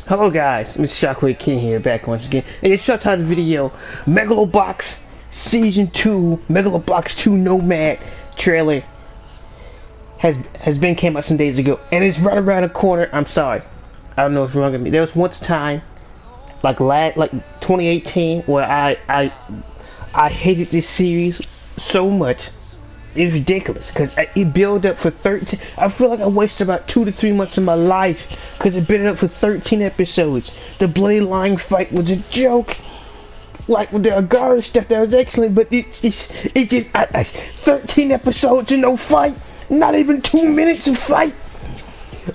Hello guys, Mr. Shockwave King here, back once again. And it's short time video, MegaloBox Season 2, MegaloBox 2 Nomad trailer came out some days ago, and it's right around the corner. I'm sorry, I don't know what's wrong with me. There was once a time, like 2018, where I hated this series so much. It's ridiculous because it built up for 13. I feel like I wasted about 2 to 3 months of my life because it built up for 13 episodes. The bloody lying fight was a joke. Like with the Agari stuff, that was excellent, but it just 13 episodes and no fight. Not even 2 minutes of fight.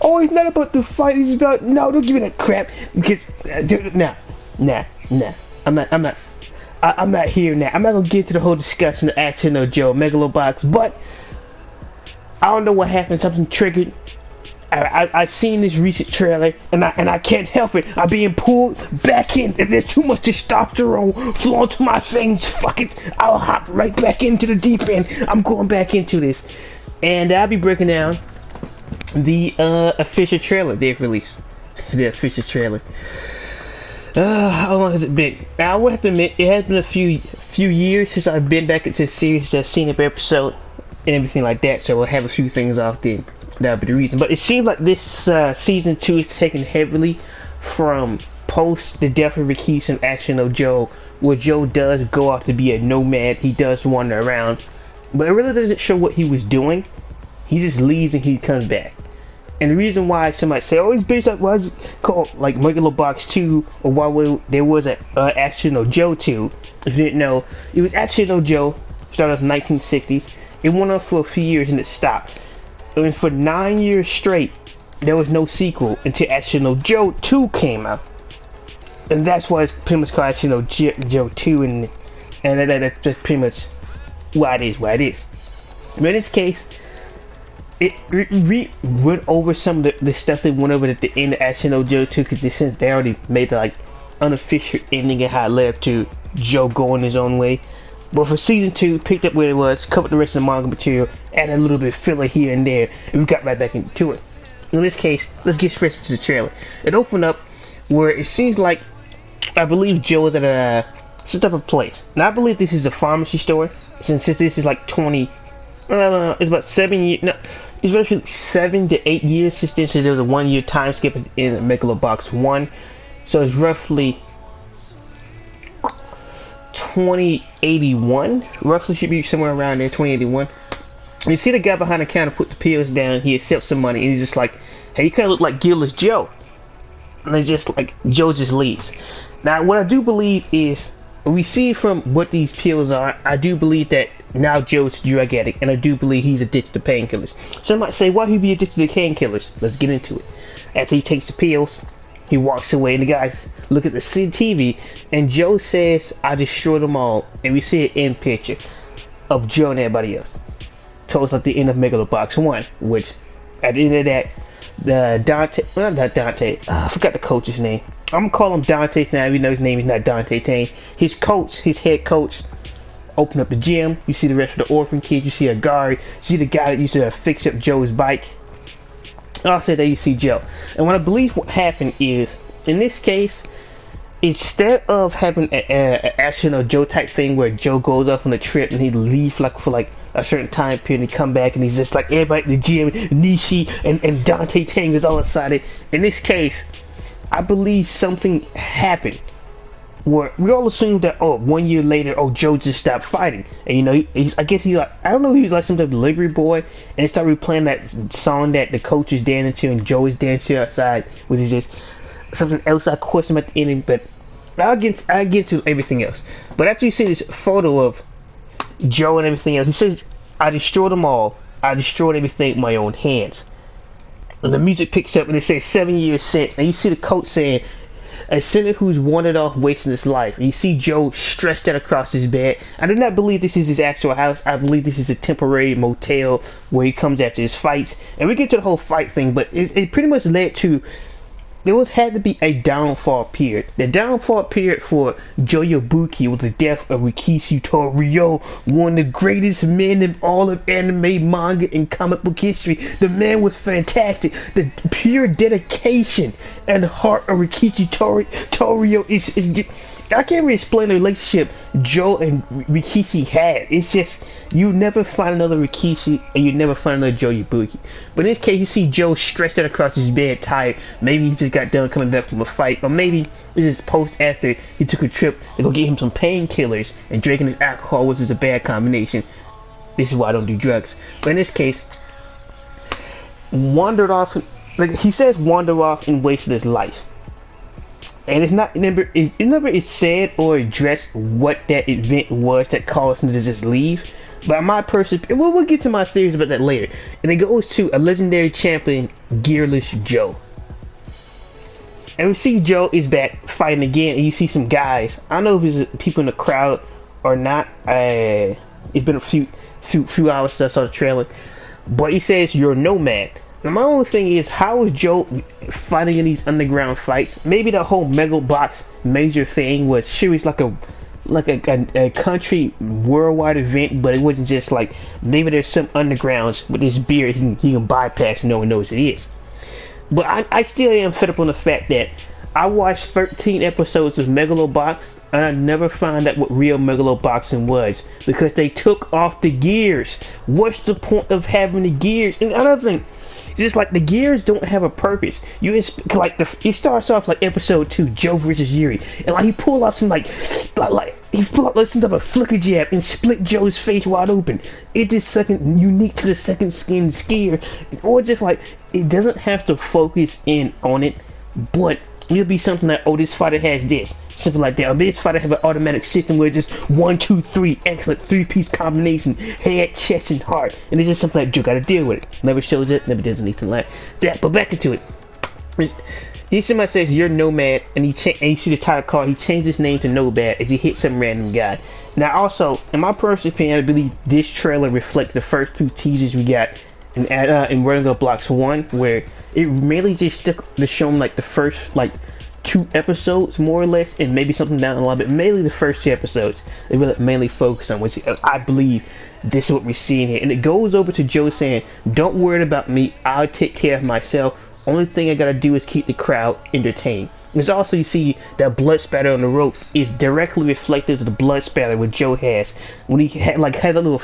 Oh, it's not about the fight. It's about don't give me that crap because I'm not here now. I'm not gonna get into the whole discussion of Action or Joe, MegaloBox, but I don't know what happened. Something triggered. I've seen this recent trailer, and I can't help it. I'm being pulled back in, and there's too much testosterone flowing to my veins. Fuck it, I'll hop right back into the deep end. I'm going back into this, and I'll be breaking down the official trailer they've released. The official trailer. How long has it been? Now, I would have to admit, it has been a few years since I've been back into the series, just seen every episode and everything like that, so we'll have a few things off there. That'll be the reason. But it seems like this season 2 is taken heavily from post the death of Riki's and Action of Joe, where Joe does go out to be a nomad. He does wander around, but it really doesn't show what he was doing. He just leaves and he comes back. And the reason why somebody say, oh, it's based on, why is it called like MegaloBox 2, or why there was a Action of Joe 2, if you didn't know, it was Action of Joe, started in the 1960s, it went on for a few years and it stopped. And for 9 years straight, there was no sequel until Action of Joe 2 came out. And that's why it's pretty much called Action of Joe 2, and that's pretty much why it is. But in this case, it went over some of the stuff they went over at the end of Action of Joe 2, because since they already made the unofficial ending and how it led to Joe going his own way. But for season 2, picked up where it was, covered the rest of the manga material, added a little bit of filler here and there, and we got right back into it. In this case, let's get straight into the trailer. It opened up where it seems like, I believe Joe is at some type of place. Now I believe this is a pharmacy store, since this is like 20, it's about 7 years, no, it's roughly 7 to 8 years since this. There was a 1 year time skip in MegaloBox 1, so it's roughly 2081. Roughly should be somewhere around there, 2081. You see the guy behind the counter put the pills down. He accepts some money, and he's just like, "Hey, you kind of look like Gillis Joe." And they just like Joe just leaves. Now, what I do believe is, we see from what these pills are, I do believe that now Joe's a drug addict, and I do believe he's addicted to painkillers. Some might say, why would he be addicted to painkillers? Let's get into it. After he takes the pills, he walks away, and the guys look at the TV, and Joe says, "I destroyed them all," and we see an end picture of Joe and everybody else. Told us like the end of MegaloBox 1, which at the end of that, the Dante, well, not Dante, I forgot the coach's name. I'm gonna call him Dante now, even though his name is not Dante Tane. His coach, his head coach, opened up the gym. You see the rest of the orphan kids. You see a guard. You see the guy that used to fix up Joe's bike. Also, there you see Joe. And what I believe what happened is, in this case, instead of having an Action or Joe type thing where Joe goes off on a trip and he leaves for a certain time period and he come back and he's just like everybody at the gym, Nishi and Dante Tang is all excited. In this case, I believe something happened where we all assumed that, oh, 1 year later, oh, Joe just stopped fighting. And I guess he's like, I don't know, he was like some type of delivery boy, and they started replaying that song that the coach is dancing to and Joe is dancing outside, which is just something else I question about the ending, but I'll get to everything else. But after you see this photo of Joe and everything else, he says, "I destroyed them all. I destroyed everything with my own hands." And the music picks up and it says 7 years since, and you see the coach saying, "A sinner who's wandered off wasting his life." And you see Joe stretched out across his bed. I do not believe this is his actual house. I believe this is a temporary motel where he comes after his fights. And we get to the whole fight thing, but it pretty much led to had to be a downfall period. The downfall period for Joe Yabuki was the death of Rikishi Torio, one of the greatest men in all of anime, manga, and comic book history. The man was fantastic. The pure dedication and heart of Rikishi Torio is I can't really explain the relationship Joe and Rikishi had. It's just, you never find another Rikishi and you never find another Joe Yabuki. But in this case, you see Joe stretched out across his bed, tired. Maybe he just got done coming back from a fight, or maybe this is post after he took a trip to go get him some painkillers, and drinking his alcohol, which is a bad combination. This is why I don't do drugs. But in this case, wandered off, like he says, wandered off and wasted his life. And it never is said or addressed what that event was that caused him to just leave. But my person, we'll get to my theories about that later. And it goes to a legendary champion, Gearless Joe. And we see Joe is back fighting again, and you see some guys. I don't know if it's people in the crowd or not. It's been a few hours since I saw the trailer. But he says, "You're Nomad." Now my only thing is, how is Joe fighting in these underground fights? Maybe the whole MegaloBox major thing was sure it's like a country worldwide event, but it wasn't just like, maybe there's some undergrounds with this beard he can bypass and no one knows it is. But I still am fed up on the fact that I watched 13 episodes of MegaloBox and I never found out what real MegaloBoxing was, because they took off the gears. What's the point of having the gears? And another thing, just like the gears don't have a purpose. It starts off like episode 2, Joe versus Yuri, and like he pulled out some he pulled out some type of flicker jab and split Joe's face wide open. It just second unique to the second skin skier, or just like it doesn't have to focus in on it, but it'll be something like, oh, this fighter has this, something like that. Or this fighter have an automatic system where it's just 1, 2, 3, excellent 3-piece combination, head, chest, and heart, and it's just something like you gotta deal with it. Never shows it, never does anything like that. But back into it. Here somebody says, "You're Nomad," and you see the title card. He changed his name to Nomad as he hit some random guy. Now, also, in my personal opinion, I believe this trailer reflects the first 2 teasers we got in MegaloBox 1, where it mainly just stuck to show like the first 2 episodes more or less, and maybe something down the line, but mainly the first 2 episodes they really mainly focus on, which I believe this is what we're seeing here. And it goes over to Joe saying, "Don't worry about me, I'll take care of myself. Only thing I gotta do is keep the crowd entertained." There's also, you see that blood spatter on the ropes is directly reflective of the blood spatter what Joe has when he had a little,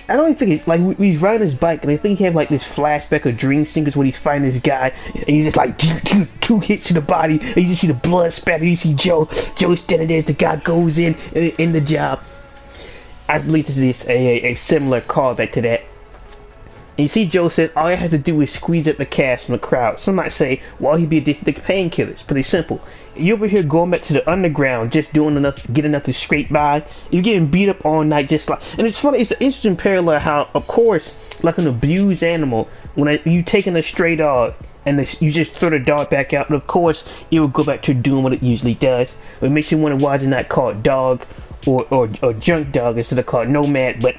I don't even think it's like he's riding his bike, and I think he had like this flashback of dream sequence when he's fighting this guy, and he's just like two hits to the body, and you just see the blood spatter. You see Joe standing there as the guy goes in the job. I believe this is a similar callback to that. And you see Joe says all I have to do is squeeze up the cash from the crowd. Some might say, well, he'd be addicted to painkillers. Pretty simple. You over here going back to the underground, just doing enough to get enough to scrape by. You're getting beat up all night, just like. And it's funny. It's an interesting parallel how, of course, like an abused animal, when you taking a stray dog and you just throw the dog back out, and of course it will go back to doing what it usually does. It makes you wonder why it's not called dog or junk dog instead of called Nomad, but.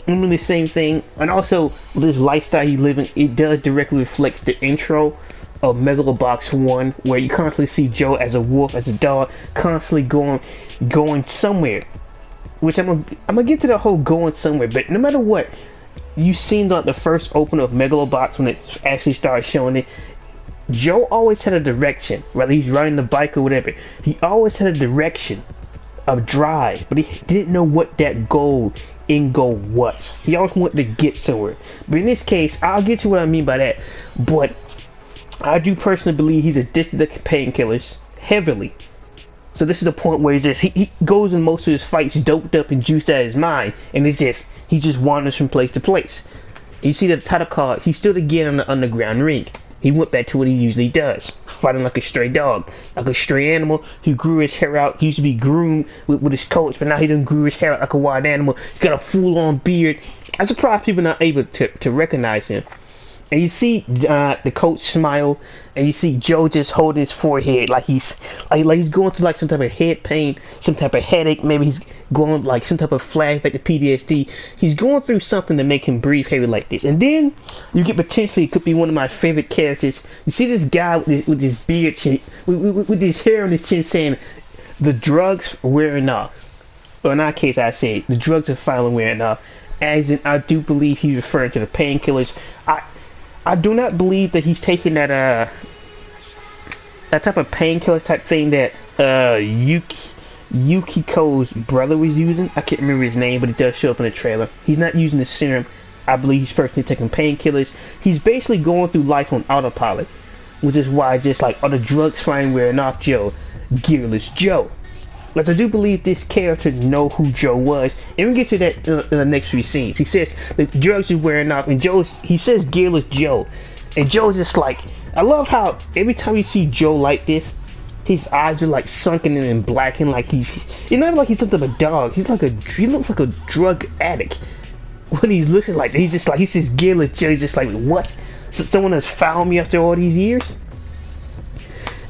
The same thing. And also with this lifestyle he's living, it does directly reflect the intro of MegaloBox 1, where you constantly see Joe as a wolf, as a dog, constantly going somewhere, which I'm gonna get to the whole going somewhere. But no matter what, you've seen like the first opening of MegaloBox when it actually started showing it, Joe always had a direction, whether he's riding the bike or whatever. He always had a direction of drive, but he didn't know what that end goal was. He always wanted to get somewhere. But in this case, I'll get to what I mean by that. But I do personally believe he's addicted to painkillers heavily. So this is the point where he goes in most of his fights doped up and juiced out of his mind, and he just wanders from place to place. You see the title card, he's still again on the underground ring. He went back to what he usually does, fighting like a stray dog, like a stray animal who grew his hair out. He used to be groomed with his coats, but now he done grew his hair out like a wild animal. He got a full-on beard. I'm surprised people are not able to recognize him. And you see the coach smile, and you see Joe just holding his forehead like he's going through like some type of head pain, some type of headache. Maybe he's going like some type of flashback to PTSD. He's going through something to make him breathe heavy like this. And then you get potentially, it could be one of my favorite characters. You see this guy with his beard, with his hair on his chin, saying, "The drugs wearing off." Or in our case, I say, "The drugs are finally wearing off." As in, I do believe he's referring to the painkillers. I do not believe that he's taking that type of painkiller type thing that Yukiko's brother was using. I can't remember his name, but it does show up in the trailer. He's not using the serum. I believe he's personally taking painkillers. He's basically going through life on autopilot, which is why just like, "Are the drugs finally wearing off, Joe? Gearless Joe." But I do believe this character know who Joe was, and we get to that in the next few scenes. He says the drugs are wearing off, and he says "Gearless Joe," and Joe's just like, I love how every time you see Joe like this, his eyes are like sunken in and blackened, like he's not like he's something of a dog. He looks like a drug addict when he's looking like that. He says "Gearless Joe." He's just like, what? So someone has found me after all these years?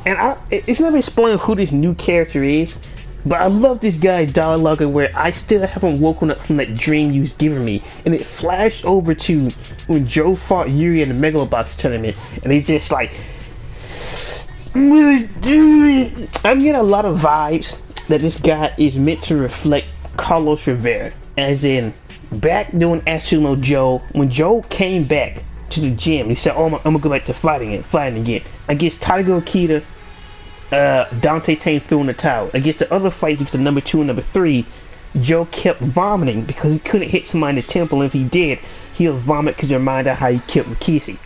And it's never explained who this new character is. But I love this guy's dialogue where I still haven't woken up from that dream you was giving me. And it flashed over to when Joe fought Yuri in the MegaloBox tournament. And he's just like, I'm getting a lot of vibes that this guy is meant to reflect Carlos Rivera. As in, back doing Astronaut Joe, when Joe came back to the gym, he said, "Oh, I'm gonna go back to fighting again. Against Tiger Akita, Dante Tane threw in the towel. Against the other fights, against the number 2 and number 3, Joe kept vomiting because he couldn't hit somebody in the temple. And if he did, he'll vomit because it reminded how he killed Rikishi,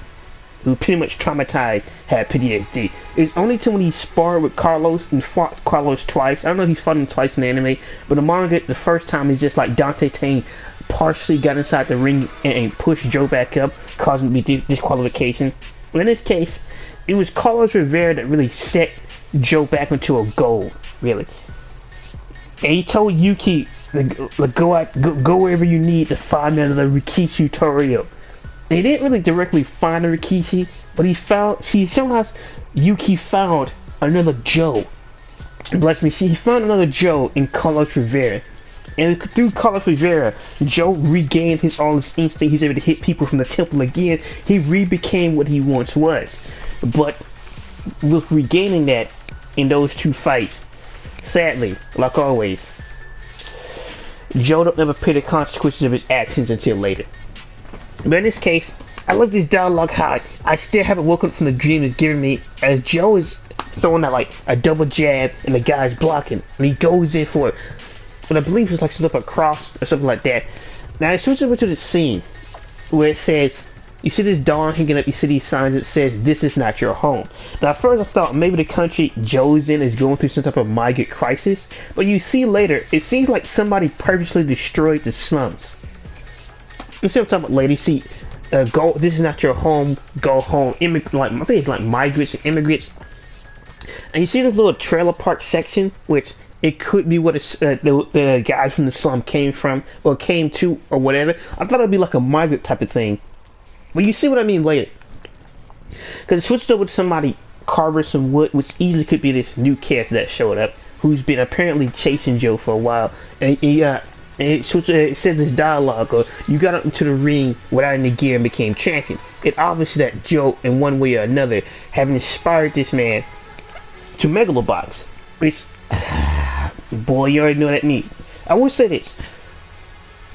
who pretty much traumatized, had PTSD. It's only till when he sparred with Carlos and fought Carlos twice. I don't know if he's fought him twice in the anime, but the manga, the first time, he's just like Dante Tane partially got inside the ring and pushed Joe back up, causing him to be disqualification. But in this case, it was Carlos Rivera that really set Joe back into a goal, really. And he told Yuki, go wherever you need to find another Rikishi tutorial. And he didn't really directly find a Rikishi, but Yuki found another Joe. Bless me, he found another Joe in Carlos Rivera. And through Carlos Rivera, Joe regained all his instinct. He's able to hit people from the temple again. He re-became what he once was. But with regaining that in those 2 fights, sadly, like always, Joe don't never pay the consequences of his actions until later. But in this case, I love this dialogue, how I still haven't woken up from the dream it's giving me, as Joe is throwing out like a double jab and the guy's blocking, and he goes in for it. And I believe it's like something like a cross or something like that. Now it switches over to the scene where it says, you see this dawn hanging up, you see these signs that says, "This is not your home." Now at first I thought maybe the country Joe's in is going through some type of migrant crisis, but you see later, it seems like somebody purposely destroyed the slums. You see what I'm talking about later, you see, "This is not your home, go home," I think it's like migrants and immigrants. And you see this little trailer park section, which it could be what the guys from the slum came from, or came to, or whatever. I thought it would be like a migrant type of thing. But you see what I mean later. Because it switched over to somebody carving some wood, which easily could be this new character that showed up, who's been apparently chasing Joe for a while. And it says this dialogue, or "You got up into the ring without any gear and became champion." It obviously that Joe, in one way or another, have inspired this man to MegaloBox. Which, boy, you already know what that means. I will say this.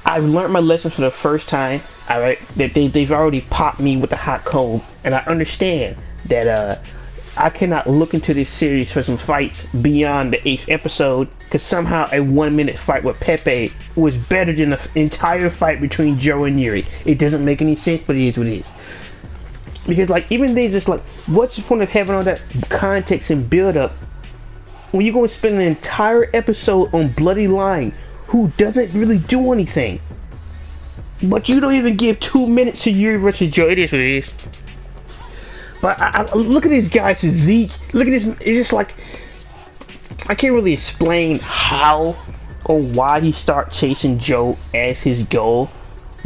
I've learned my lesson for the first time. Alright, that they've already popped me with the hot comb, and I understand that I cannot look into this series for some fights beyond the 8th episode, because somehow a 1-minute fight with Pepe was better than the entire fight between Joe and Yuri. It doesn't make any sense, but it is what it is. Because like, even they just like, what's the point of having all that context and build up when you're going to spend an entire episode on bloody lying who doesn't really do anything? But you don't even give 2 minutes to Yuri versus Joe. It is what it is. But I look at this guy's physique. Look at this. It's just like, I can't really explain how or why he started chasing Joe as his goal.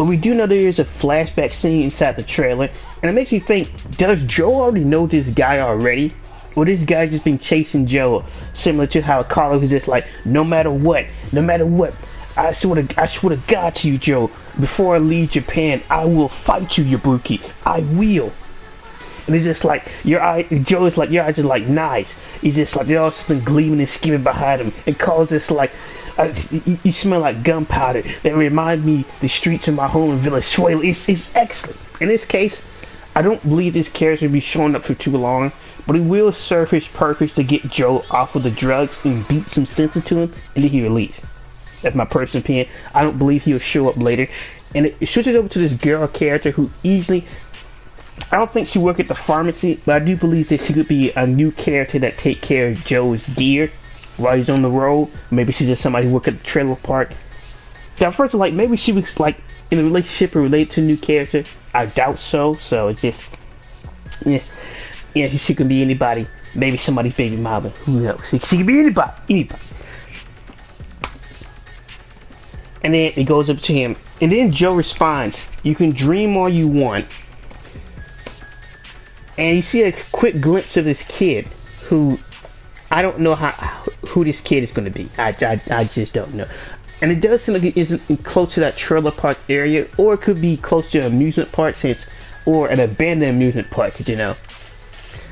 But we do know there is a flashback scene inside the trailer, and it makes me think, does Joe already know this guy already? Or this guy just been chasing Joe, similar to how Carlo was just like, no matter what, I swear to God to you, Joe, before I leave Japan, I will fight you, Yabuki. I will. And it's just like, Joe is like, your eyes are like knives. He's just like, they're all something gleaming and scheming behind him. And Carlo's just like, you smell like gunpowder. That remind me the streets of my home in Venezuela. It's excellent. In this case, I don't believe this character will be showing up for too long, but he will serve his purpose to get Joe off of the drugs and beat some sense into him, and then he will leave. That's my personal opinion. I don't believe he'll show up later. And it switches over to this girl character who easily, I don't think she work at the pharmacy, but I do believe that she could be a new character that take care of Joe's gear while he's on the road. Maybe she's just somebody who work at the trailer park. Now, first, like, maybe she was like in a relationship or related to a new character. I doubt so. So it's just, yeah, she could be anybody. Maybe somebody's baby mama. Who knows? She could be anybody. And then it goes up to him, and then Joe responds, "You can dream all you want." And you see a quick glimpse of this kid, who I don't know who this kid is going to be. I just don't know. And it does seem like it isn't close to that trailer park area, or it could be close to an amusement park, or an abandoned amusement park, you know.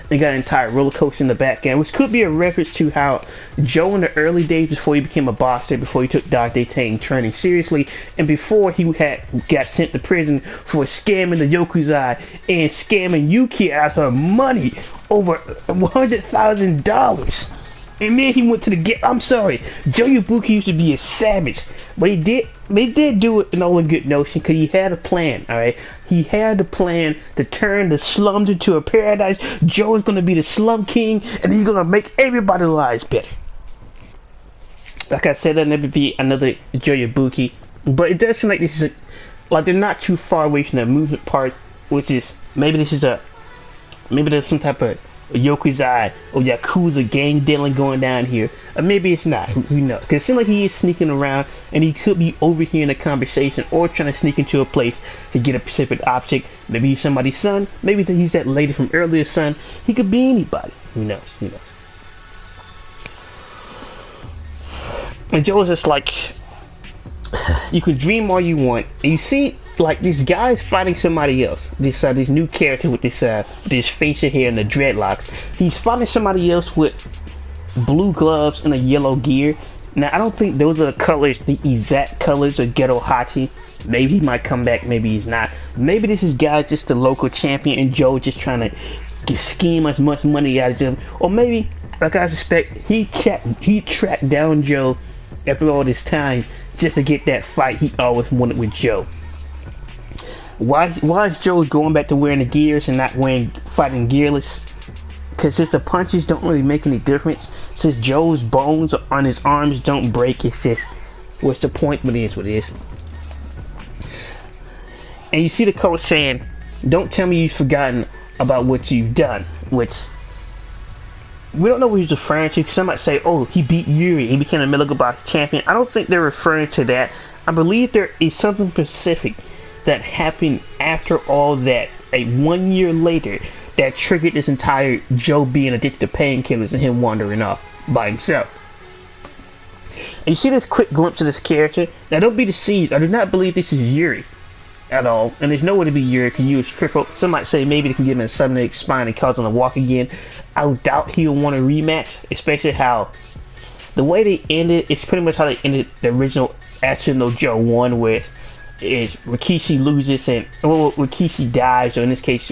They got an entire roller coaster in the background, which could be a reference to how Joe in the early days before he became a boxer, before he took Dante Tang training seriously, and before he got sent to prison for scamming the Yakuza and scamming Yuki out of her money, over $100,000. And then he went to the I'm sorry, Joe Yabuki used to be a savage, but they did do it in all in good notion, because he had a plan, alright? He had a plan to turn the slums into a paradise. Joe is going to be the slum king, and he's going to make everybody's lives better. Like I said, there'll never be another Joe Yabuki, but it does seem like this is like they're not too far away from the amusement park, which is, maybe there's some type of Yakuza or Yakuza gang dealing going down here, or maybe it's not. Who knows? Because it seems like he is sneaking around, and he could be overhearing a conversation or trying to sneak into a place to get a specific object. Maybe he's somebody's son. Maybe he's that lady from earlier son. He could be anybody. Who knows? And Joe's just like, you can dream all you want, and you see like this guy's fighting somebody else. This new character with this facial hair and the dreadlocks. He's fighting somebody else with blue gloves and a yellow gear. Now I don't think those are the colors, the exact colors of Ghetto Hachi. Maybe he might come back, maybe he's not. Maybe this is guy's just the local champion, and Joe just trying to scheme as much money out of him. Or maybe, like I suspect, he tracked down Joe after all this time just to get that fight he always wanted with Joe. Why is Joe going back to wearing the gears and not fighting gearless? Because since the punches don't really make any difference, since Joe's bones on his arms don't break, it's just, what's the point? But it is what it is. And you see the coach saying, "Don't tell me you've forgotten about what you've done," which we don't know what he's referring to, because some might say, "Oh, he beat Yuri, he became a MegaloBox champion." I don't think they're referring to that. I believe there is something specific that happened after all that, 1 year later, that triggered this entire Joe being addicted to painkillers and him wandering off by himself. And you see this quick glimpse of this character. Now don't be deceived, I do not believe this is Yuri at all, and there's no way to be Yuri because Yuri's crippled. Some might say maybe they can give him a sudden spine and cause him to walk again. I would doubt he'll want a rematch, especially how the way they ended, it's pretty much how they ended the original Action No Joe 1, where is Rikishi loses and Rikishi dies, or in this case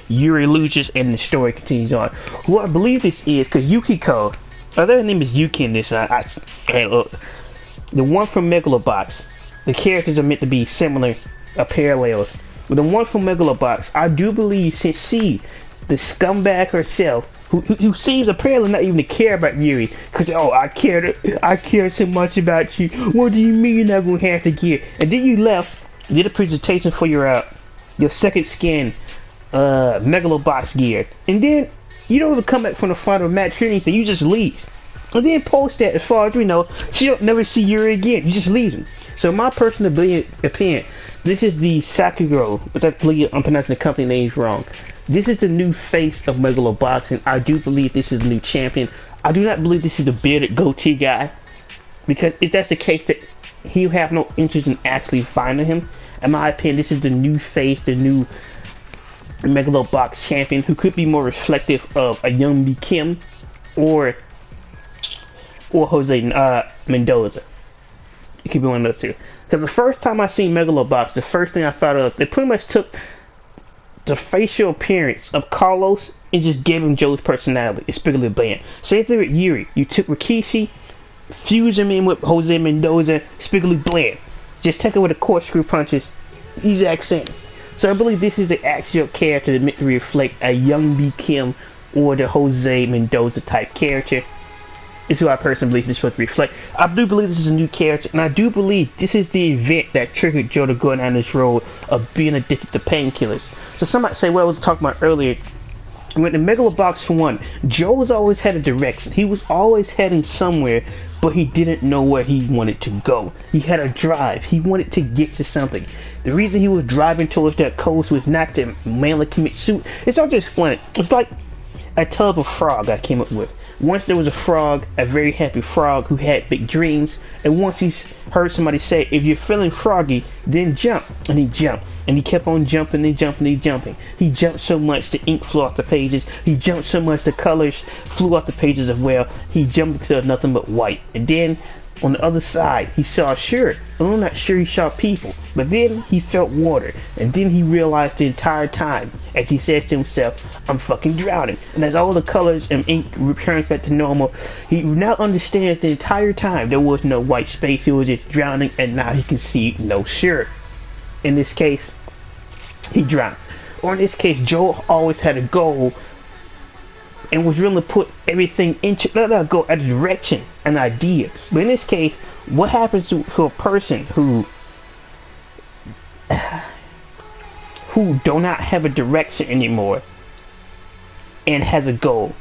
Yuri loses and the story continues on. Who I believe this is, because Yukiko, their name is Yuki in this, hey, look, the one from MegaloBox, the characters are meant to be similar, parallels, but the one from MegaloBox, I do believe, since she, the scumbag herself, who seems apparently not even to care about Yuri, because I care so much about you. What do you mean you're not gonna have to gear? And then you left, did a presentation for your second skin MegaloBox gear, and then you don't even come back from the final match or anything. You just leave, and then post that, as far as we know, she don't never see Yuri again. You just leave him. So my personal opinion, This is the Sakura, which I believe I'm pronouncing the company names wrong. This is the new face of MegaloBox, and I do believe this is the new champion. I do not believe this is the bearded goatee guy, because if that's the case, that he'll have no interest in actually finding him. In my opinion, this is the new face, the new MegaloBox champion, who could be more reflective of a young B. Kim or Jose Mendoza. It could be one of those two. Because the first time I seen MegaloBox, the first thing I thought of, they pretty much took the facial appearance of Carlos and just gave him Joe's personality. It's Spiggly Bland. Same thing with Yuri. You took Rikishi, fuse him in with Jose Mendoza, Spiggly Bland. Just take it with the corkscrew punches, exact same. So I believe this is the actual character that meant to reflect a young B. Kim or the Jose Mendoza type character. Is who I personally believe this is supposed to reflect. I do believe this is a new character, and I do believe this is the event that triggered Joe to go down this road of being addicted to painkillers. So some might say, what I was talking about earlier, when the MegaloBox 1, Joe was always had a direction. He was always heading somewhere, but he didn't know where he wanted to go. He had a drive. He wanted to get to something. The reason he was driving towards that coast was not to mainly commit suicide. It's hard to explain it. It's like a tub of frog I came up with. Once there was a frog, a very happy frog who had big dreams, and once he heard somebody say, if you're feeling froggy, then jump. And he jumped. And he kept on jumping and jumping and jumping. He jumped so much the ink flew off the pages. He jumped so much the colors flew off the pages as well. He jumped to nothing but white. And then on the other side, he saw a shirt. I'm not sure he saw people. But then he felt water. And then he realized the entire time, as he says to himself, I'm fucking drowning. And as all the colors and ink returns back to normal, he now understands the entire time there was no white space. He was just drowning, and now he can see no shirt. In this case, he drowned. Or in this case, Joe always had a goal and was willing to put everything into a direction, an idea. But in this case, what happens to a person who do not have a direction anymore and has a goal?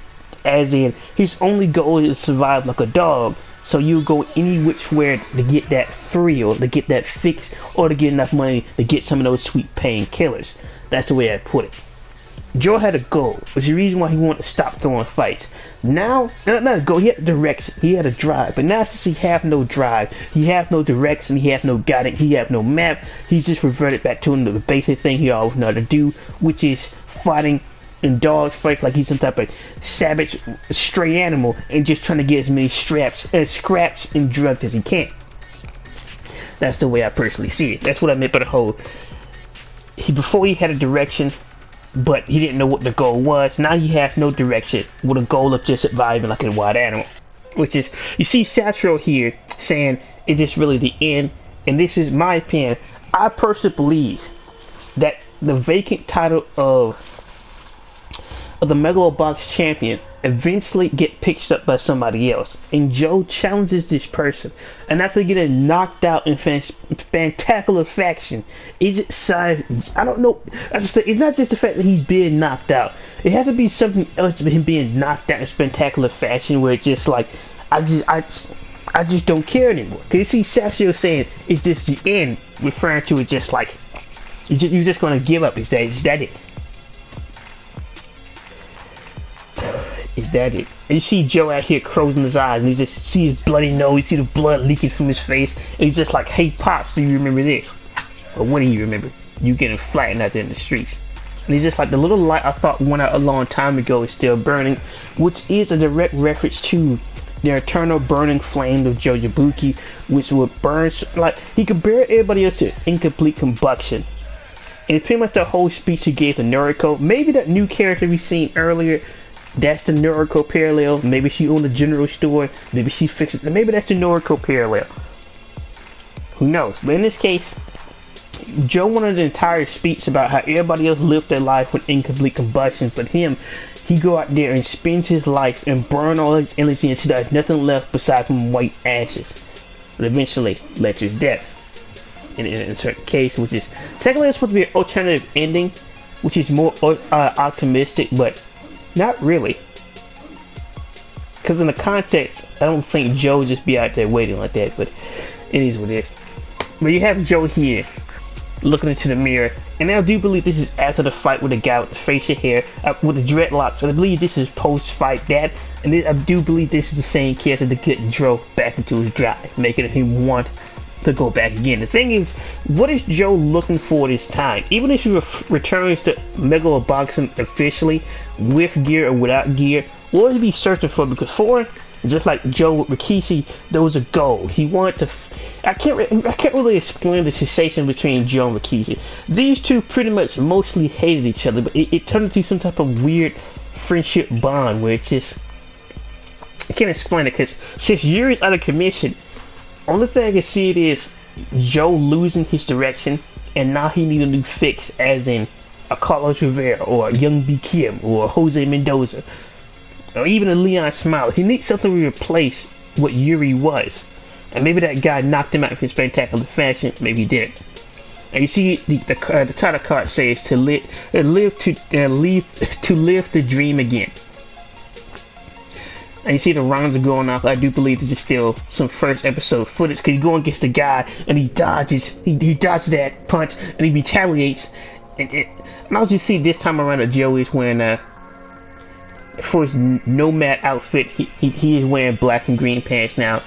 As in, his only goal is to survive like a dog. So you go any which way to get that thrill, to get that fix, or to get enough money to get some of those sweet painkillers. That's the way I put it. Joe had a goal, which is the reason why he wanted to stop throwing fights. Now, not a goal, he had a direction, he had a drive. But now since he have no drive, he have no direction, he have no guidance, he have no map, he just reverted back to the basic thing he always know how to do, which is fighting in dog fights like he's some type of savage stray animal and just trying to get as many scraps and drugs as he can. That's the way I personally see it. That's what I meant by the whole, before he had a direction, but he didn't know what the goal was. Now he has no direction with a goal of just surviving like a wild animal. Which is, you see Satchel here saying, is this really the end? And this is my opinion. I personally believe that the vacant title of the MegaloBox champion eventually get picked up by somebody else, and Joe challenges this person, and after getting knocked out in spectacular fashion, I don't know. It's not just the fact that he's being knocked out. It has to be something else to him being knocked out in spectacular fashion, where it's just like I just don't care anymore. Cause you see Sashio saying it's just the end, referring to it just like you're just gonna give up. Is that it? Is that it? And you see Joe out here closing his eyes, and you just see his bloody nose, you see the blood leaking from his face, and he's just like, hey Pops, do you remember this? Or what do you remember? You getting flattened out there in the streets. And he's just like, the little light I thought went out a long time ago is still burning, which is a direct reference to the eternal burning flame of Joe Yabuki, which would burn, like, he could bear everybody else to incomplete combustion. And pretty much the whole speech he gave to Noriko, maybe that new character we seen earlier, that's the Noriko parallel. Maybe she owned a general store. Maybe she fixed it. Maybe that's the Noriko parallel. Who knows? But in this case, Joe wanted an entire speech about how everybody else lived their life with incomplete combustion. But him, he go out there and spends his life and burn all his energy until there's nothing left besides some white ashes. But eventually led to his death. In a certain case, which is technically it's supposed to be an alternative ending, which is more optimistic, but not really, because in the context, I don't think Joe would just be out there waiting like that, but it is what it is. But you have Joe here, looking into the mirror. And I do believe this is after the fight with the guy with the facial hair, with the dreadlocks. And I believe this is post-fight that. And then I do believe this is the same character to get Joe back into his drive, making him want to go back again. The thing is, what is Joe looking for this time? Even if he returns to MegaloBoxing officially, with gear or without gear, what would he be searching for? Because for just like Joe with Rikishi, there was a goal. He wanted to. I can't really explain the sensation between Joe and Rikishi. These two pretty much mostly hated each other, but it turned into some type of weird friendship bond where it's just, I can't explain it, because since Yuri's out of commission, only thing I can see it is Joe losing his direction, and now he needs a new fix, as in a Carlos Rivera or a Young B. Kim or a Jose Mendoza or even a Leon Smiley. He needs something to replace what Yuri was, and maybe that guy knocked him out in spectacular fashion. Maybe he didn't. And you see the title card says to live the dream again. And you see the rounds are going off. I do believe this is still some first episode footage, because he's going against the guy and he dodges that punch and he retaliates. And as you see this time around, Joe is wearing for his Nomad outfit, he is wearing black and green pants now.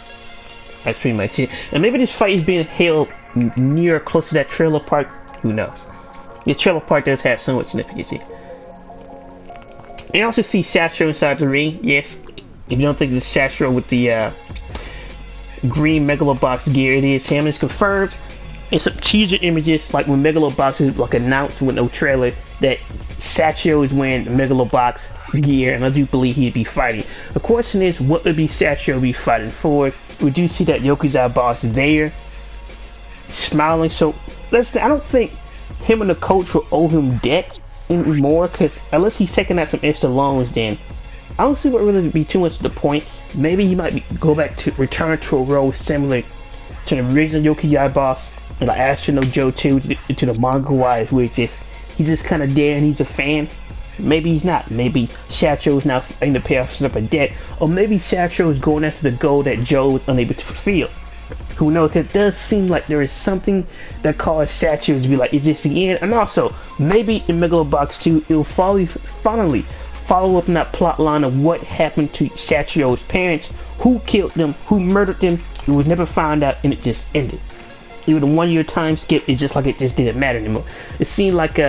That's pretty much it. And maybe this fight is being held near or close to that trailer park. Who knows? The trailer park does have so much significance here. And you also see Sasha inside the ring. Yes. If you don't think it's Sasha with the green MegaloBox gear, it is him. It's confirmed. And some teaser images, like when MegaloBox is like announced with no trailer, that Satchio is wearing the MegaloBox gear, and I do believe he'd be fighting. The question is, what would be Satchio be fighting for? We do see that Yokozai boss there, smiling. So I don't think him and the coach will owe him debt anymore, because unless he's taking out some extra loans, then I don't see what really would be too much to the point. Maybe he might return to a role similar to the original Yokozai boss, like Astronaut Joe 2, to the manga wise, where he's just kind of there and he's a fan. Maybe he's not. Maybe Satchio is now fighting to pay off some type of debt, or maybe Satchio is going after the goal that Joe was unable to fulfill. Who knows? Because it does seem like there is something that caused Satchio to be like, is this the end? And also, maybe in MegaloBox 2, it'll finally follow up in that plot line of what happened to Satchio's parents, who killed them, who murdered them. It was never found out, and it just ended. Even the 1 year time skip, it's just like it just didn't matter anymore. It seemed like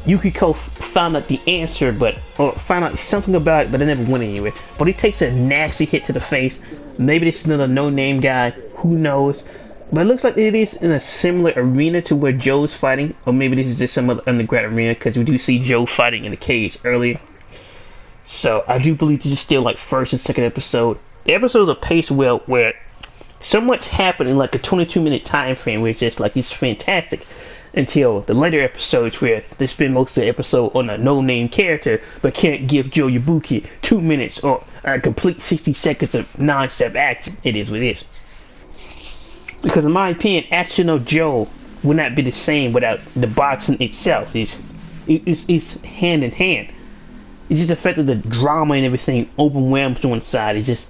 Yukiko found out the answer, or found out something about it, but it never went anywhere. But he takes a nasty hit to the face. Maybe this is another no-name guy. Who knows? But it looks like it is in a similar arena to where Joe's fighting, or maybe this is just some other underground arena, because we do see Joe fighting in the cage earlier. So I do believe this is still like first and second episode. The episodes are paced well, where so much happened in like a 22-minute time frame, where it's just like it's fantastic, until the later episodes where they spend most of the episode on a no-name character but can't give Joe Yabuki 2 minutes or a complete 60 seconds of non-stop action. It is what it is. Because in my opinion, Astronaut Joe would not be the same without the boxing itself. It's hand in hand. It's just the fact that the drama and everything overwhelms you inside. It's just,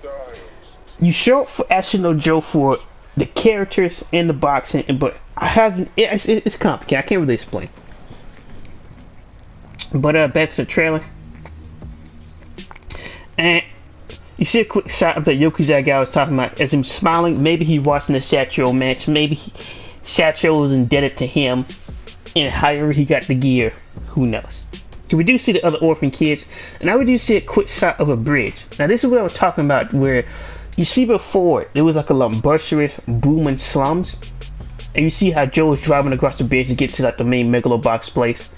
you show up for Astronaut Joe for the characters and the boxing, but it's complicated. I can't really explain. But back to the trailer, and you see a quick shot of the Yokozai guy I was talking about as him smiling. Maybe he watching the Satchio match. Maybe Satchio was indebted to him, and however he got the gear, who knows. So we do see the other orphan kids, and now we do see a quick shot of a bridge. Now this is what I was talking about, where you see before there was like a lumberous booming slums, and you see how Joe is driving across the bridge to get to like the main MegaloBox place.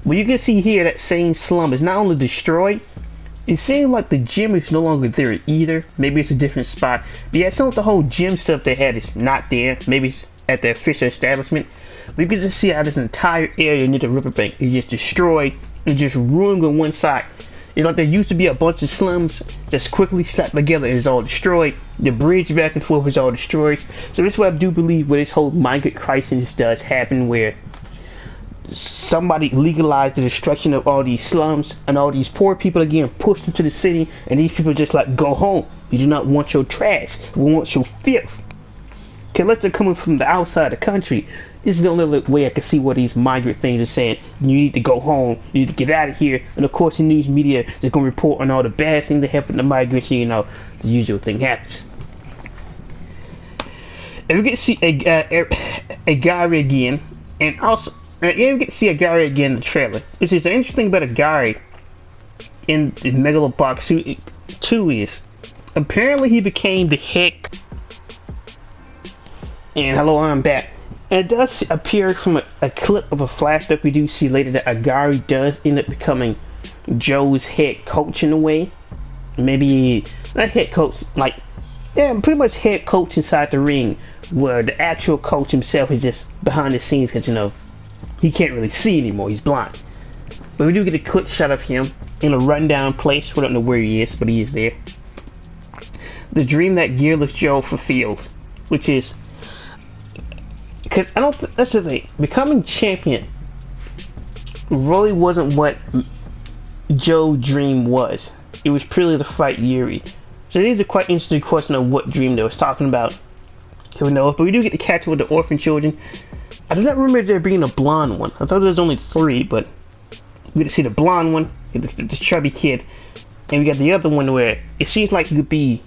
Well, you can see here that same slum is not only destroyed, it seems like the gym is no longer there either. Maybe it's a different spot. But yeah, some of the whole gym stuff they had is not there. Maybe it's at the official establishment. But you can just see how this entire area near the riverbank is just destroyed and just ruined on one side. It's like there used to be a bunch of slums that's quickly slapped together and is all destroyed. The bridge back and forth is all destroyed. So this is what I do believe where this whole migrant crisis does happen, where somebody legalized the destruction of all these slums, and all these poor people are getting pushed into the city, and these people just like, go home. We do not want your trash. We want your filth. Unless they're coming from the outside of the country, this is the only way I can see what these migrant things are saying. You need to go home. You need to get out of here. And of course, the news media is going to report on all the bad things that happen to migrants. And, you know, the usual thing happens. And we get to see a Gary again, and also we get to see a Gary again in the trailer. Which is interesting thing about a Gary in MegaloBox 2 is apparently he became the head. And hello, I'm back. And it does appear from a clip of a flashback we do see later that Agari does end up becoming Joe's head coach in a way. Maybe not head coach, like, yeah, pretty much head coach inside the ring, where the actual coach himself is just behind the scenes because, you know, he can't really see anymore, he's blind. But we do get a quick shot of him in a rundown place. We don't know where he is, but he is there. The dream that Gearless Joe fulfills, which is, because I don't, that's the thing, becoming champion really wasn't what Joe's dream was. It was purely to fight Yuri. So it is a quite interesting question of what dream they was talking about. Who knows? But we do get to catch up with the orphan children. I do not remember there being a blonde one. I thought there was only 3, but we get to see the blonde one, the chubby kid, and we got the other one where it seems like it could be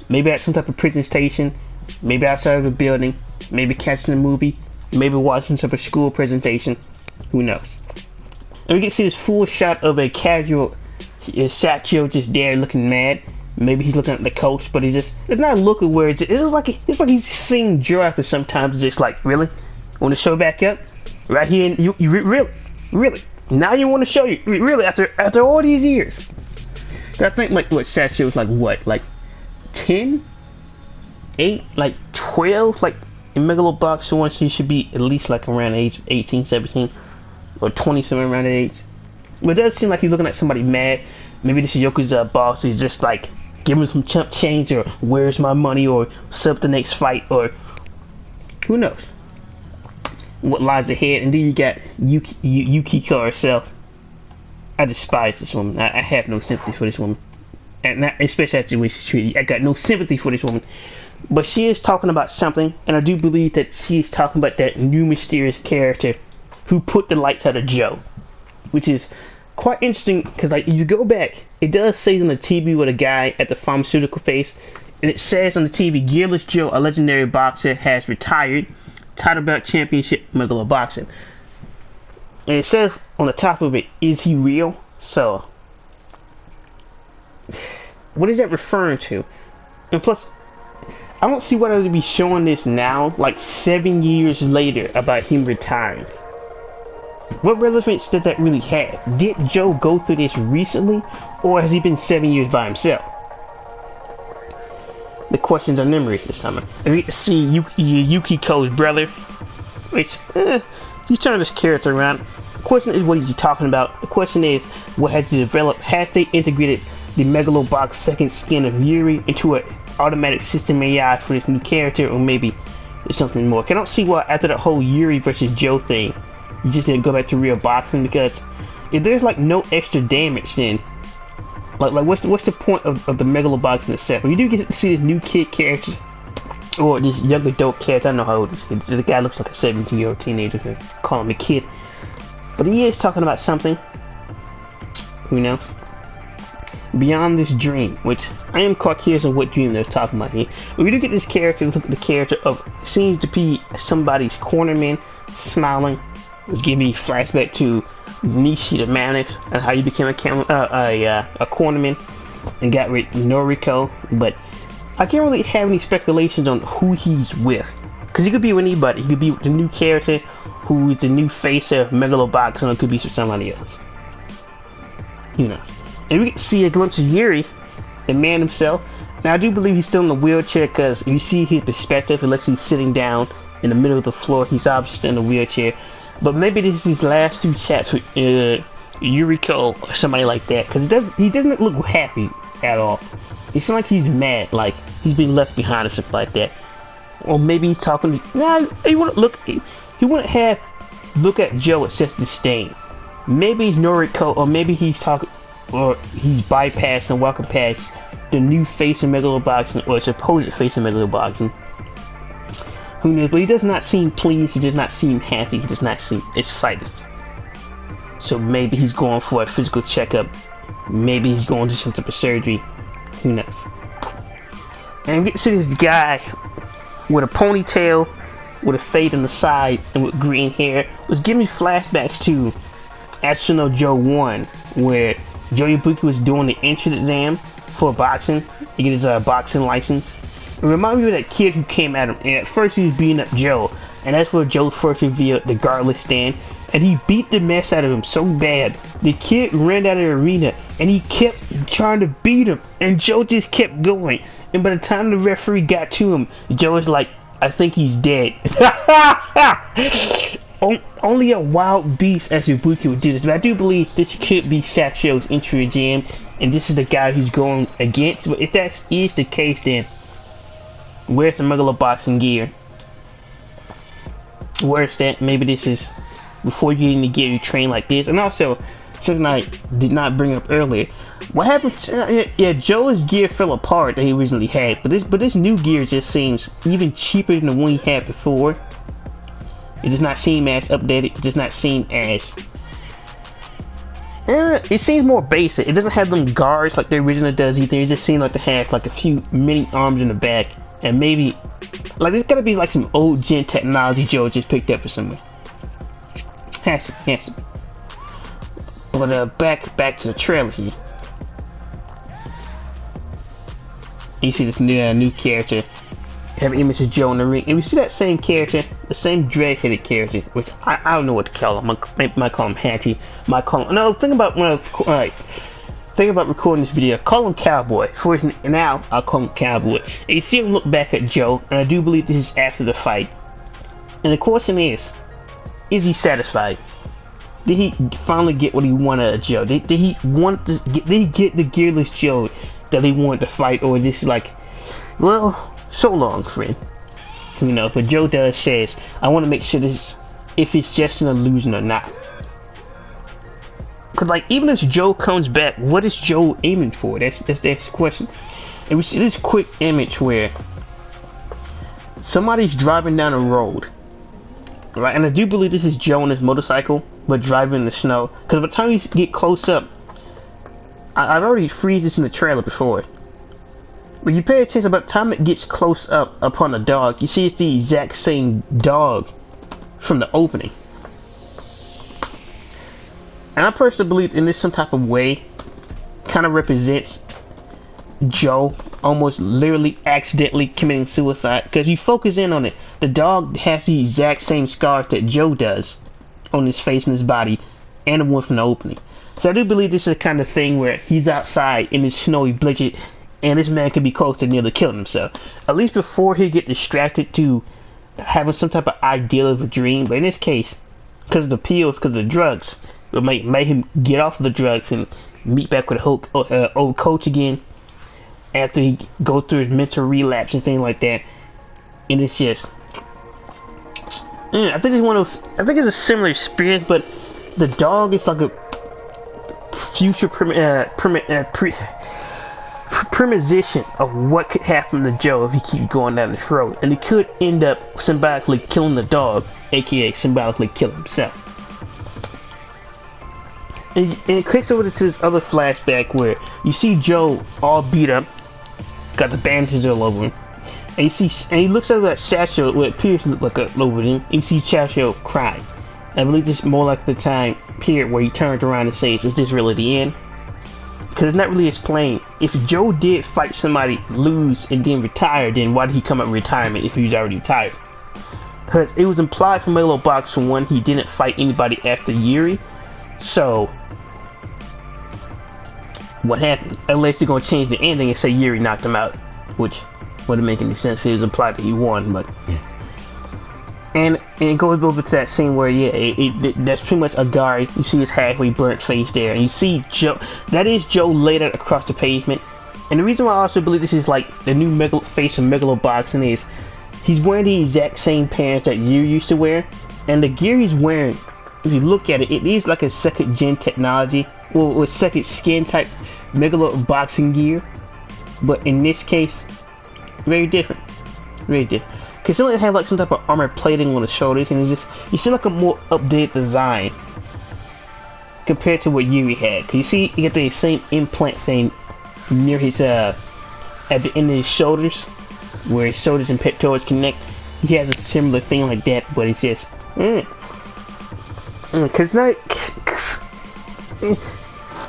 maybe at some type of prison station, maybe outside of a building, maybe catching a movie, maybe watching some sort of school presentation. Who knows? And we get to see this full shot of a casual Satchel just there looking mad. Maybe he's looking at the coach, but he's just, it's not looking where it's like he's seeing Joe after sometimes, just like, really? Want to show back up? Right here, you really? Now you want to show you, really, after all these years? I think, like, what, Satchel was like, what, like 10? 8? Like 12? Like, in MegaloBox 1, so he should be at least like around age 18, 17, or 20, somewhere around that age. But it does seem like he's looking at somebody mad. Maybe this Yoko's boss is just like, give him some chump change, or where's my money, or set up the next fight, or who knows what lies ahead. And then you got Yukiko herself. I despise this woman. I have no sympathy for this woman, and not, especially after the way she's treated. I got no sympathy for this woman. But she is talking about something, and I do believe that she's talking about that new mysterious character who put the lights out of Joe, which is quite interesting because, like, you go back, it does say on the TV with a guy at the pharmaceutical face, and it says on the TV, Gearless Joe, a legendary boxer, has retired, title belt championship, MegaloBoxing. And it says on the top of it, is he real? So, what is that referring to? And plus, I don't see why they would be showing this now, like 7 years later, about him retiring. What relevance did that really have? Did Joe go through this recently, or has he been 7 years by himself? The questions are numerous this summer. And we get to see Yukiko's brother, which, you turn this character around. The question is, what is he talking about? The question is, what has he developed? Have they integrated the MegaloBox second skin of Yuri into an automatic system AI for this new character, or maybe there's something more? I don't see why after the whole Yuri versus Joe thing, you just didn't go back to real boxing, because if there's like no extra damage, then like what's the point of the MegaloBox in itself? When you do get to see this new kid character, or this young adult character, I don't know how old this is. The guy looks like a 17-year-old teenager, so call him a kid. But he is talking about something, you know, beyond this dream, which I am caught curious on what dream they're talking about here. But we do get this character, look at the character of, seems to be somebody's cornerman, smiling. It gave me flashback to Nishi the manager and how he became a cornerman and got rid of Noriko. But I can't really have any speculations on who he's with, because he could be with anybody. He could be with the new character who is the new face of MegaloBox, and it could be for somebody else. You know. And we get to see a glimpse of Yuri, the man himself. Now I do believe he's still in the wheelchair, because you see his perspective, unless he's sitting down in the middle of the floor, he's obviously still in the wheelchair. But maybe this is his last 2 chats with Yuriko or somebody like that, because he doesn't look happy at all. It seems like he's mad, like he's been left behind or something like that. Or maybe he's talking to, nah, he wouldn't look, he wouldn't have look at Joe with such disdain. Maybe he's Noriko, or maybe he's talking, or he's bypassed and walking past the new face of MegaloBoxing, or supposed face of MegaloBoxing. Who knows? But he does not seem pleased. He does not seem happy. He does not seem excited. So maybe he's going for a physical checkup. Maybe he's going to some type of surgery. Who knows? And we get to see this guy with a ponytail, with a fade on the side, and with green hair. Was giving me flashbacks to Astronaut Joe 1, where Joe Yabuki was doing the entrance exam for boxing to get his boxing license. It reminded me of that kid who came at him, and at first he was beating up Joe, and that's where Joe first revealed the garlic stand, and he beat the mess out of him so bad. The kid ran out of the arena, and he kept trying to beat him, and Joe just kept going. And by the time the referee got to him, Joe was like, I think he's dead. Only a wild beast as Ibuki would do this, but I do believe this could be Sachio's entry exam, and this is the guy who's going against. But if that is the case, then where's the MegaloBoxing gear? Where's that? Maybe this is before you get in the gear, you train like this. And also, something I did not bring up earlier. What happened? Yeah, Joe's gear fell apart that he originally had, but this new gear just seems even cheaper than the one he had before. It does not seem as updated. It does not seem as. It seems more basic. It doesn't have them guards like the original does either. It just seems like it has like a few mini arms in the back, and maybe like there's gotta be like some old gen technology Joe just picked up for somewhere. Handsome. But back to the trailer here. You see this new character. Have an image of Joe in the ring, and we see that same character, the same dread-headed character, which I don't know what to call him. Might call him Hattie. Might call him. No, think about recording this video. Call him Cowboy. For now, I'll call him Cowboy. And you see him look back at Joe, and I do believe this is after the fight. And the question is he satisfied? Did he finally get what he wanted out of Joe? Did he get the gearless Joe that he wanted to fight, or is this like, well, so long, friend? You know, but Joe does says, I want to make sure this, if it's just an illusion or not. Cause like, even if Joe comes back, what is Joe aiming for? That's the question. And we see this quick image where somebody's driving down a road, right? And I do believe this is Joe on his motorcycle, but driving in the snow. Cause by the time you get close up, I've already freezed this in the trailer before. When you pay attention, by the time it gets close up upon a dog, you see it's the exact same dog from the opening. And I personally believe in this some type of way kind of represents Joe almost literally accidentally committing suicide. Because you focus in on it, the dog has the exact same scars that Joe does on his face and his body, and the one from the opening. So I do believe this is the kind of thing where he's outside in his snowy blizzard, and this man could be close to nearly killing himself. At least before he get distracted to having some type of ideal of a dream. But in this case, because of the pills, because of the drugs, it might make him get off of the drugs and meet back with a old coach again after he goes through his mental relapse and things like that. And it's just, I think it's one of those. I think it's a similar experience, but the dog is like a future premonition of what could happen to Joe if he keeps going down this road, and he could end up symbolically killing the dog, aka symbolically killing himself. And it clicks over to this other flashback where you see Joe all beat up, got the bandages all over him, and he looks over at Sachio, what appears to look like a over him, and you see Sachio cry. I believe this is more like the time period where he turns around and says, "Is this really the end?" Because it's not really explained. If Joe did fight somebody, lose, and then retire, then why did he come up with retirement if he was already retired? Because it was implied from MegaloBox from when he didn't fight anybody after Yuri. So, what happened? Unless they're going to change the ending and say Yuri knocked him out, which wouldn't make any sense. It was implied that he won, but yeah. And it goes over to that scene where, yeah, that's pretty much a guy. You see his halfway burnt face there, and you see Joe. That is Joe laid out across the pavement. And the reason why I also believe this is like the new face of MegaloBoxing is he's wearing the exact same pants that you used to wear, and the gear he's wearing, if you look at it, it is like a second gen technology, or second skin type MegaloBoxing gear. But in this case, very different, very different. Cause it had like some type of armor plating on the shoulders, and you see like a more updated design compared to what Yuri had. Cause you see, you get the same implant thing near his at the end of his shoulders, where his shoulders and pectorals connect. He has a similar thing like that, but it's just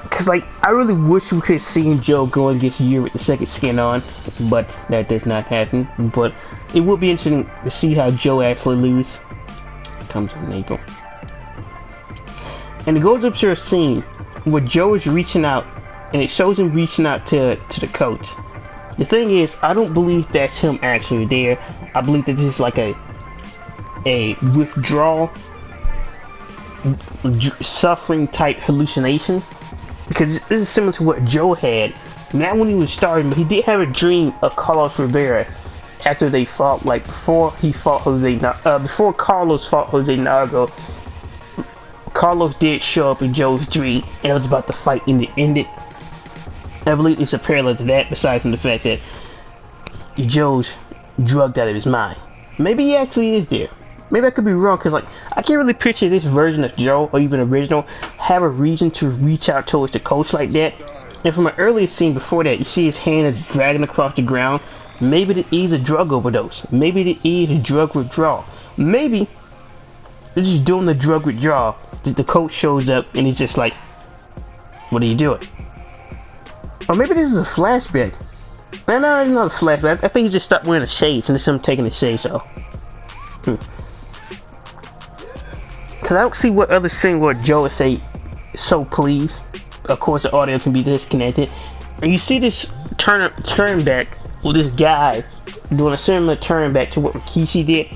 cause like I really wish we could see Joe go against Yuri with the second skin on, but that does not happen. But it would be interesting to see how Joe actually loses. Comes in April, and it goes up to a scene where Joe is reaching out, and it shows him reaching out to the coach. The thing is, I don't believe that's him actually there. I believe that this is like a withdrawal, suffering type hallucination. Because this is similar to what Joe had, not when he was starting, but he did have a dream of Carlos Rivera after they fought, like before Carlos fought Jose Nargo. Carlos did show up in Joe's dream, and it was about the fight, and it ended. I believe it's a parallel to that, besides from the fact that Joe's drugged out of his mind. Maybe he actually is there. Maybe I could be wrong, because like I can't really picture this version of Joe, or even original, have a reason to reach out towards the coach like that. And from an earlier scene before that, you see his hand is dragging across the ground. Maybe it is a drug overdose. Maybe it is a drug withdrawal. Maybe they're just doing the drug withdrawal. The coach shows up and he's just like, "What are you doing?" Or maybe this is a flashback. No, it's not a flashback. I think he just stopped wearing the shades, and this is him taking the shades off. Cause I don't see what other scene where Joe would say, "So please." Of course, the audio can be disconnected, and you see this turn back with this guy doing a similar turn back to what Rikishi did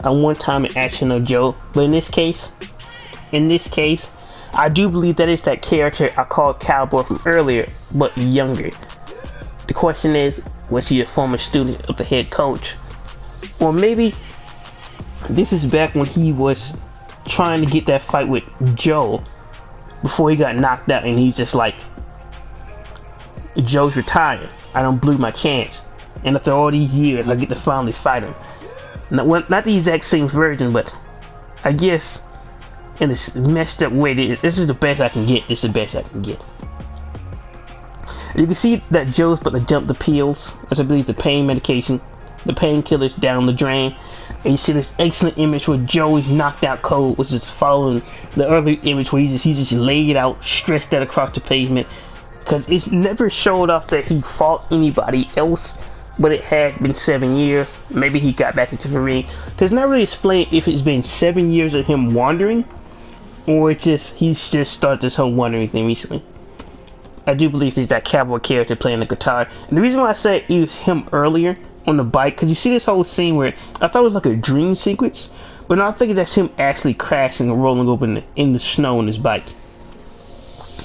at one time in Action No Joe. But in this case, I do believe that is that character I called Cowboy from earlier, but younger. The question is, was he a former student of the head coach? Or maybe this is back when he was trying to get that fight with Joe before he got knocked out, and he's just like, "Joe's retired. I don't blew my chance. And after all these years, I get to finally fight him." Not the exact same version, but I guess in this messed up way, this is the best I can get. This is the best I can get. You can see that Joe's about to dump the pills, as I believe the pain medication, the painkillers down the drain. And you see this excellent image where Joe is knocked out cold, which is following the other image where he's just laid out, stretched out across the pavement. Because it's never showed off that he fought anybody else, but it had been 7 years. Maybe he got back into the ring. Because it's not really explained if it's been 7 years of him wandering, or it's just he's just started this whole wandering thing recently. I do believe he's that cowboy character playing the guitar. And the reason why I said it was him earlier on the bike, because you see this whole scene where I thought it was like a dream sequence, but now I think that's him actually crashing and rolling over in the snow on his bike,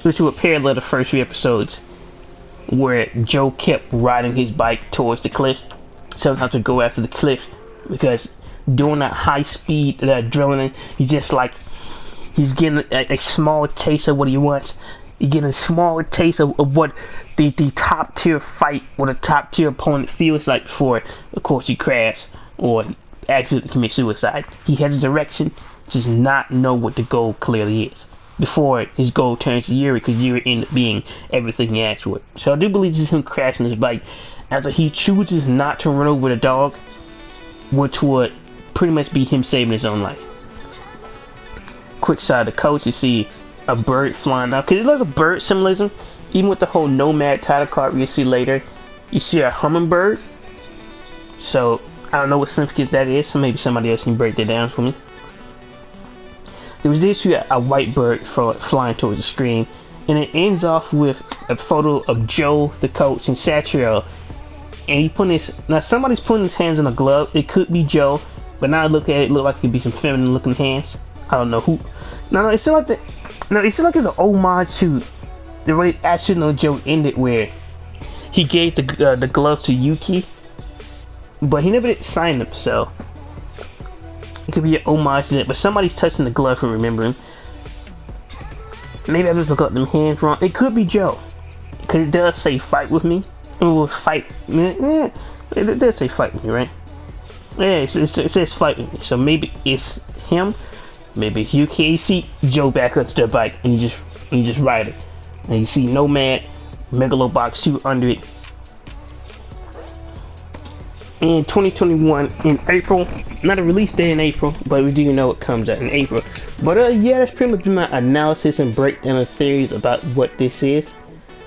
which would parallel the first few episodes where Joe kept riding his bike towards the cliff, sometimes to go after the cliff, because doing that high speed, that adrenaline, he's just like, he's getting a small taste of what he wants. You're getting a small taste of what the top tier fight or the top tier opponent feels like before, of course, he crashed or accidentally commit suicide. He has a direction, does not know what the goal clearly is. Before his goal turns to Yuri, because Yuri ended up being everything he asked for. So I do believe this is him crashing his bike after he chooses not to run over the dog, which would pretty much be him saving his own life. Quick side of the coach, you see a bird flying out, because it's like a bird symbolism. Even with the whole Nomad title card we see later, you see a hummingbird. So I don't know what significance that is, so maybe somebody else can break that down for me. There was this, you got a white bird flying towards the screen, and it ends off with a photo of Joe, the coach, and Satriel. And he putting his, now somebody's putting his hands in a glove. It could be Joe, but now I look at it, look like it could be some feminine looking hands. I don't know who. No, it seems like that. No, it seems like it's an homage to the way Action No Joe ended, where he gave the glove to Yuki, but he never did sign them, so it could be an homage to that. But somebody's touching the glove for remembering. Maybe I just look up them hands wrong. It could be Joe, because it does say "fight with me." Or fight. It does say "fight with me," right? Yeah, it says fighting. So maybe it's him. Maybe you can't see Joe back up to the bike and you just ride it. And you see Nomad, MegaloBox 2 under it. In 2021 in April, not a release day in April, but we do know it comes out in April. But yeah, that's pretty much my analysis and breakdown of theories about what this is.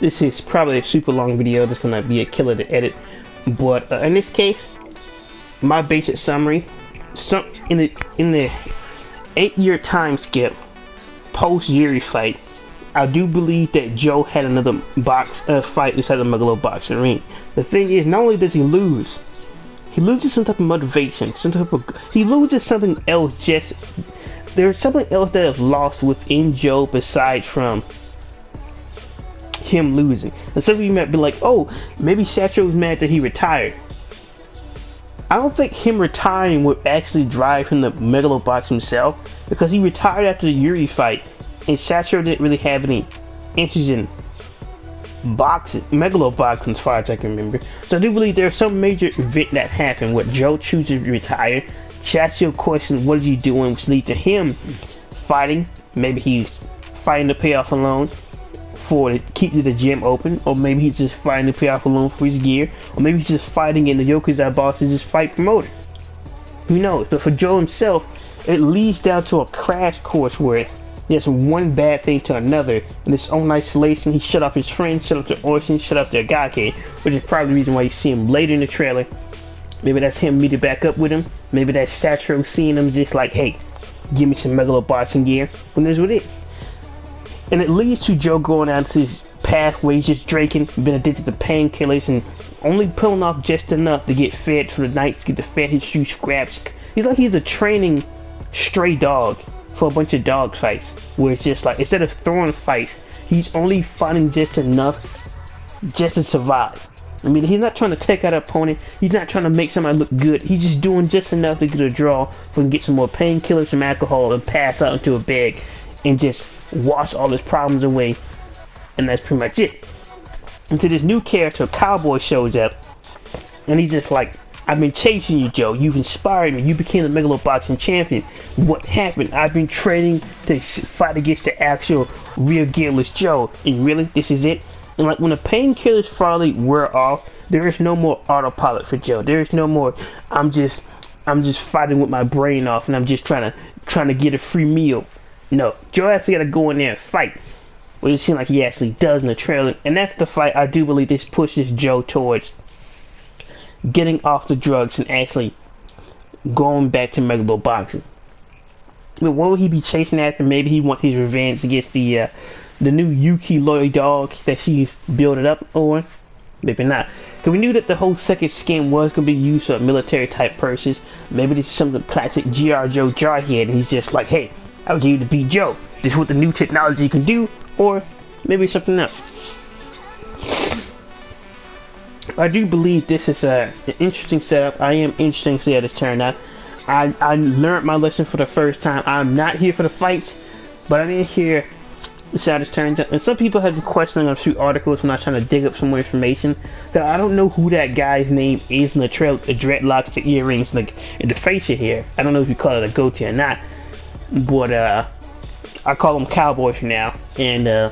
This is probably a super long video that's gonna be a killer to edit, but in this case, my basic summary: in the 8-year time skip post Yuri fight, I do believe that Joe had another fight inside the MegaloBox ring. The thing is, not only does he lose, he loses some type of motivation, he loses something else. There's something else that is lost within Joe besides from him losing. And some of you might be like, oh, maybe Satro's mad that he retired. I don't think him retiring would actually drive him to MegaloBox himself, because he retired after the Yuri fight, and Satro didn't really have any interest in MegaloBox as far as I can remember. So I do believe there's some major event that happened where Joe chooses to retire. Satro questions what is he doing, which leads to him fighting. Maybe he's fighting to pay off a loan to keep the gym open, or maybe he's just fighting to pay off a loan for his gear, or maybe he's just fighting in the Yokozai boss is just fight promoter. Who knows? But for Joe himself, it leads down to a crash course where there's one bad thing to another in his own isolation. He shut off his friends, shut up their Orson, shut up their Gake, which is probably the reason why you see him later in the trailer. Maybe that's him meeting back up with him. Maybe that's Satro seeing him just like, hey, give me some MegaloBoxing gear. Who knows what it is? And it leads to Joe going down to his path where he's just drinking, been addicted to painkillers, and only pulling off just enough to get fed for the night, to get the fed his shoe scraps. He's like he's a training stray dog for a bunch of dog fights, where it's just like, instead of throwing fights, he's only fighting just enough just to survive. I mean, he's not trying to take out an opponent, he's not trying to make somebody look good, he's just doing just enough to get a draw, so he can get some more painkillers, some alcohol, and pass out into a bag, and just wash all his problems away. And that's pretty much it. Until this new character, Cowboy, shows up, and he's just like, I've been chasing you, Joe. You've inspired me. You became the MegaloBoxing champion. What happened? I've been training to fight against the actual real gearless Joe. And really, this is it? And like, when the painkillers finally wear off, there is no more autopilot for Joe. There is no more, I'm just fighting with my brain off, and I'm just trying to get a free meal. No, Joe actually gotta go in there and fight. Which it seems like he actually does in the trailer. And that's the fight I do believe this pushes Joe towards getting off the drugs and actually going back to MegaloBoxing. But what will he be chasing after? Maybe he wants his revenge against the new Yuki loyal dog that she's building up, or maybe not. Because we knew that the whole second skin was going to be used for military type purposes. Maybe this is some of the classic G.R. Joe jarhead, and he's just like, hey, I was here to beat Joe. This is what the new technology can do, or maybe something else. I do believe this is an interesting setup. I am interested to see how this turned out. I learned my lesson for the first time. I'm not here for the fights, but I didn't hear how this turns out. And some people have been questioning a few articles when I was trying to dig up some more information. That I don't know who that guy's name is in the trail, the dreadlocks, the earrings, like in the facial hair. I don't know if you call it a goatee or not, but I call him Cowboy for now. And I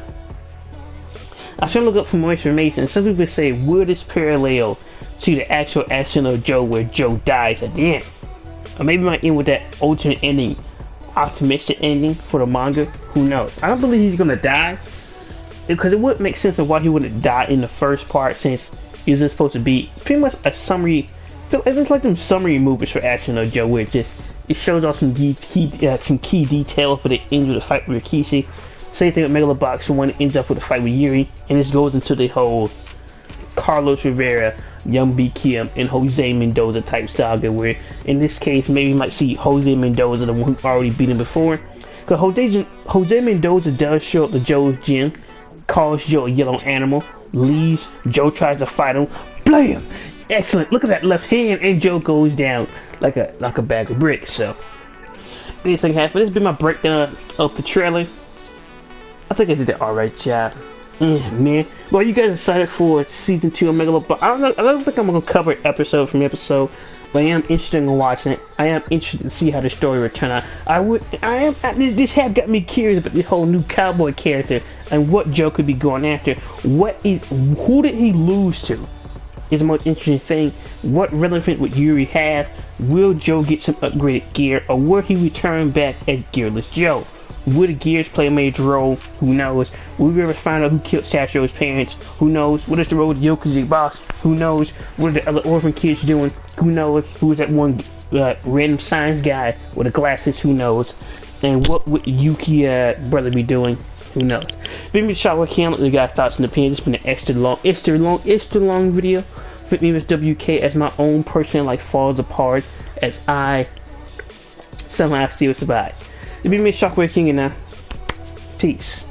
was trying to look up for more information. Some people say, will this parallel to the actual action of Joe, where Joe dies at the end? Or maybe it might end with that alternate ending, optimistic ending for the manga. Who knows? I don't believe he's gonna die, because it would make sense of why he wouldn't die in the first part, since he was supposed to be pretty much a summary. It's like them summary movies for action of Joe, where it shows off some key details, but it ends with a fight with Rikishi. Same thing with MegaloBox 1, ends up with a fight with Yuri, and this goes into the whole Carlos Rivera, Young B. Kim, and Jose Mendoza type saga, where in this case maybe you might see Jose Mendoza, the one who already beat him before. Because Jose Mendoza does show up to Joe's gym, calls Joe a yellow animal, leaves, Joe tries to fight him, blam! Excellent, look at that left hand, and Joe goes down like a bag of bricks. So anything happens. This has been my breakdown of the trailer. I think I did an alright job. Man. Well, you guys excited for season 2 of MegaloBox? I don't think I'm gonna cover episode from episode. but I am interested in watching it. I am interested to see how the story will turn out. This have got me curious about the whole new cowboy character and what Joe could be going after. Who did he lose to? Is the most interesting thing. What relevance would Yuri have? Will Joe get some upgraded gear, or will he return back as Gearless Joe? Will the gears play a major role? Who knows? Will we ever find out who killed Sasho's parents? Who knows? What is the role of the Yokozi boss? Who knows? What are the other orphan kids doing? Who knows? Who is that one random science guy with the glasses? Who knows? And what would Yuki brother be doing? Who knows? Leave me a shot with let me guys thoughts and opinions. It's been an extra long video. Fit me with WK as my own personal life falls apart as I somehow still survive. Leave me a shot with King and peace.